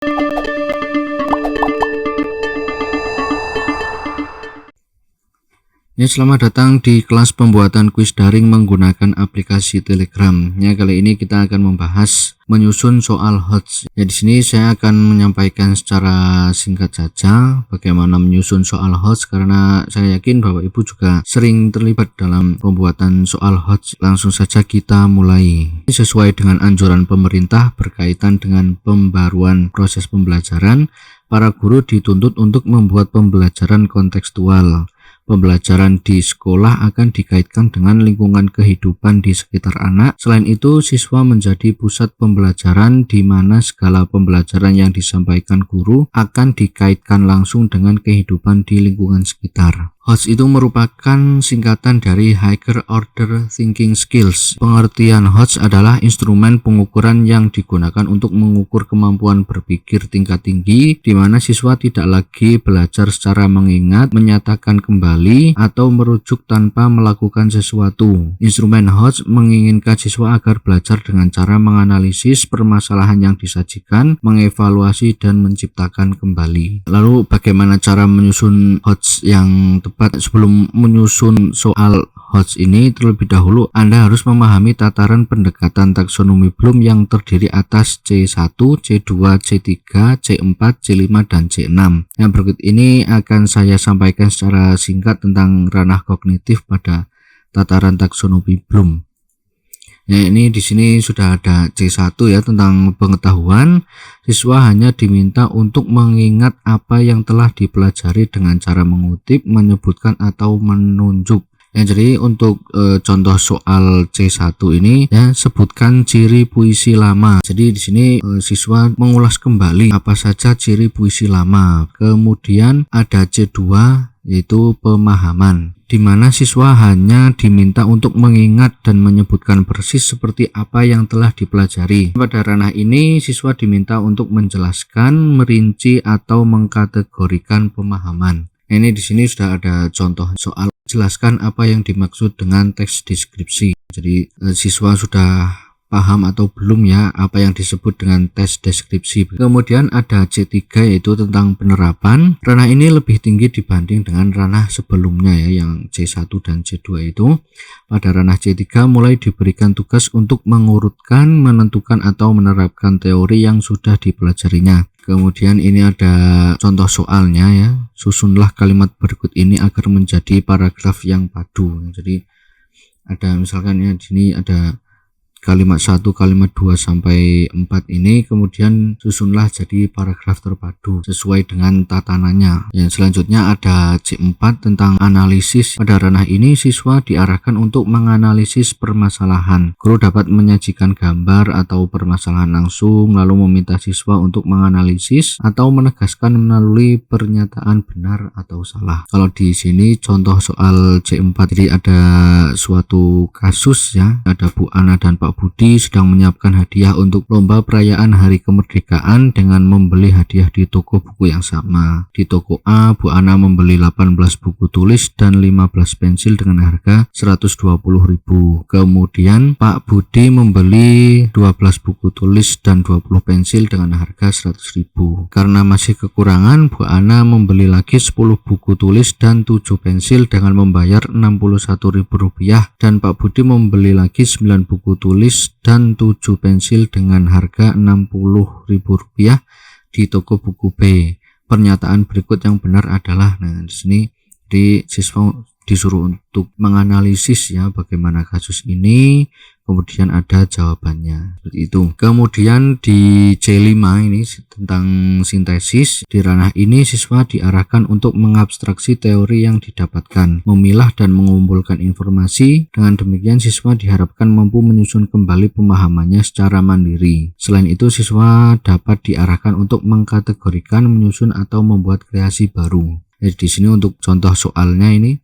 Ya, selamat datang di kelas pembuatan kuis daring menggunakan aplikasi Telegram. Ya, kali ini kita akan membahas menyusun soal HOTS. Ya, di sini saya akan menyampaikan secara singkat saja bagaimana menyusun soal HOTS, karena saya yakin Bapak Ibu juga sering terlibat dalam pembuatan soal HOTS. Langsung saja kita mulai. Sesuai dengan anjuran pemerintah berkaitan dengan pembaruan proses pembelajaran, para guru dituntut untuk membuat pembelajaran kontekstual. Pembelajaran di sekolah akan dikaitkan dengan lingkungan kehidupan di sekitar anak. Selain itu, siswa menjadi pusat pembelajaran di mana segala pembelajaran yang disampaikan guru akan dikaitkan langsung dengan kehidupan di lingkungan sekitar. HOTS itu merupakan singkatan dari Higher Order Thinking Skills. Pengertian HOTS adalah instrumen pengukuran yang digunakan untuk mengukur kemampuan berpikir tingkat tinggi, di mana siswa tidak lagi belajar secara mengingat, menyatakan kembali, atau merujuk tanpa melakukan sesuatu. Instrumen HOTS menginginkan siswa agar belajar dengan cara menganalisis permasalahan yang disajikan, mengevaluasi, dan menciptakan kembali. Lalu bagaimana cara menyusun HOTS yang tepat? Sebelum menyusun soal HOTS ini, terlebih dahulu Anda harus memahami tataran pendekatan taksonomi Bloom yang terdiri atas C1, C2, C3, C4, C5, dan C6. Yang berikut ini akan saya sampaikan secara singkat tentang ranah kognitif pada tataran taksonomi Bloom. Ya, ini di sini sudah ada C1 ya, tentang pengetahuan. Siswa hanya diminta untuk mengingat apa yang telah dipelajari dengan cara mengutip, menyebutkan, atau menunjuk. Ya, jadi untuk contoh soal C1 ini ya, sebutkan ciri puisi lama. Jadi di sini siswa mengulas kembali apa saja ciri puisi lama. Kemudian ada C2 yaitu pemahaman, di mana siswa hanya diminta untuk mengingat dan menyebutkan persis seperti apa yang telah dipelajari. Pada ranah ini siswa diminta untuk menjelaskan, merinci, atau mengkategorikan pemahaman. Ini di sini sudah ada contoh soal. Jelaskan apa yang dimaksud dengan teks deskripsi. Jadi siswa sudah paham atau belum ya apa yang disebut dengan tes deskripsi. Kemudian ada C3 yaitu tentang penerapan. Ranah ini lebih tinggi dibanding dengan ranah sebelumnya ya, yang C1 dan C2 itu. Pada ranah C3 mulai diberikan tugas untuk mengurutkan, menentukan, atau menerapkan teori yang sudah dipelajarinya. Kemudian ini ada contoh soalnya ya. Susunlah kalimat berikut ini agar menjadi paragraf yang padu. Jadi ada misalkan ya, di sini ada kalimat 1, kalimat 2 sampai 4 ini, kemudian susunlah jadi paragraf terpadu sesuai dengan tatanannya. Yang selanjutnya ada C4 tentang analisis. Pada ranah ini siswa diarahkan untuk menganalisis permasalahan. Guru dapat menyajikan gambar atau permasalahan langsung, lalu meminta siswa untuk menganalisis atau menegaskan melalui pernyataan benar atau salah. Kalau di sini contoh soal C4, jadi ada suatu kasus ya, ada Bu Ana dan Pak Budi sedang menyiapkan hadiah untuk lomba perayaan Hari Kemerdekaan dengan membeli hadiah di toko buku yang sama. Di toko A, Bu Ana membeli 18 buku tulis dan 15 pensil dengan harga 120.000. Kemudian Pak Budi membeli 12 buku tulis dan 20 pensil dengan harga 100.000. Karena masih kekurangan, Bu Ana membeli lagi 10 buku tulis dan 7 pensil dengan membayar Rp61.000, dan Pak Budi membeli lagi 9 buku tulis dan 7 pensil dengan harga Rp60.000 di toko buku B. Pernyataan berikut yang benar adalah, nah di sini di siswa disuruh untuk menganalisis ya bagaimana kasus ini, kemudian ada jawabannya seperti itu. Kemudian di C5 ini tentang sintesis. Di ranah ini siswa diarahkan untuk mengabstraksi teori yang didapatkan, memilah dan mengumpulkan informasi. Dengan demikian siswa diharapkan mampu menyusun kembali pemahamannya secara mandiri. Selain itu siswa dapat diarahkan untuk mengkategorikan, menyusun, atau membuat kreasi baru. Jadi di sini untuk contoh soalnya ini,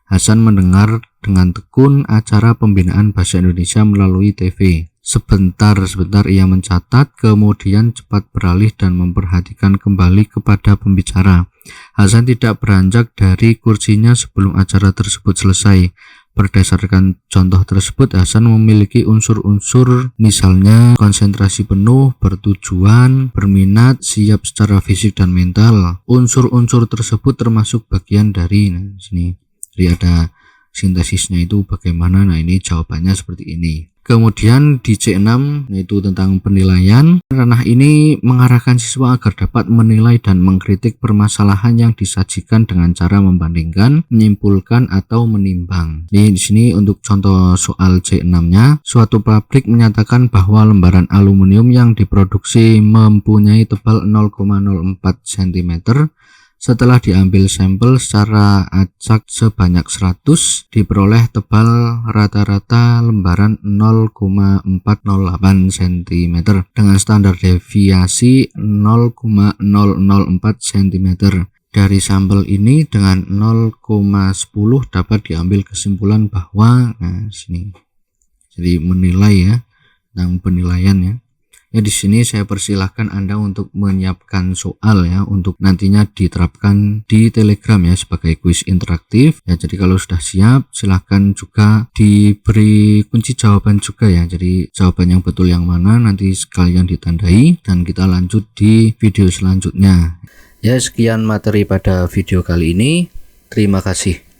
Hasan mendengar dengan tekun acara pembinaan bahasa Indonesia melalui TV. Sebentar ia mencatat, kemudian cepat beralih dan memperhatikan kembali kepada pembicara. Hasan tidak beranjak dari kursinya sebelum acara tersebut selesai. Berdasarkan contoh tersebut, Hasan memiliki unsur-unsur misalnya konsentrasi penuh, bertujuan, berminat, siap secara fisik dan mental. Unsur-unsur tersebut termasuk bagian dari sini. Jadi ada sintesisnya itu bagaimana. Nah, ini jawabannya seperti ini. Kemudian di C6 yaitu tentang penilaian. Ranah ini mengarahkan siswa agar dapat menilai dan mengkritik permasalahan yang disajikan dengan cara membandingkan, menyimpulkan atau menimbang. Di sini untuk contoh soal C6-nya, suatu pabrik menyatakan bahwa lembaran aluminium yang diproduksi mempunyai tebal 0,04 cm. Setelah diambil sampel secara acak sebanyak 100, diperoleh tebal rata-rata lembaran 0,408 cm dengan standar deviasi 0,004 cm. Dari sampel ini dengan 0,10 dapat diambil kesimpulan bahwa sini. Jadi menilai ya, tentang penilaian ya. Ya, di sini saya persilahkan Anda untuk menyiapkan soal ya untuk nantinya diterapkan di Telegram ya sebagai kuis interaktif. Ya, jadi kalau sudah siap silahkan juga diberi kunci jawaban juga ya. Jadi jawaban yang betul yang mana nanti sekalian ditandai dan kita lanjut di video selanjutnya. Ya, sekian materi pada video kali ini. Terima kasih.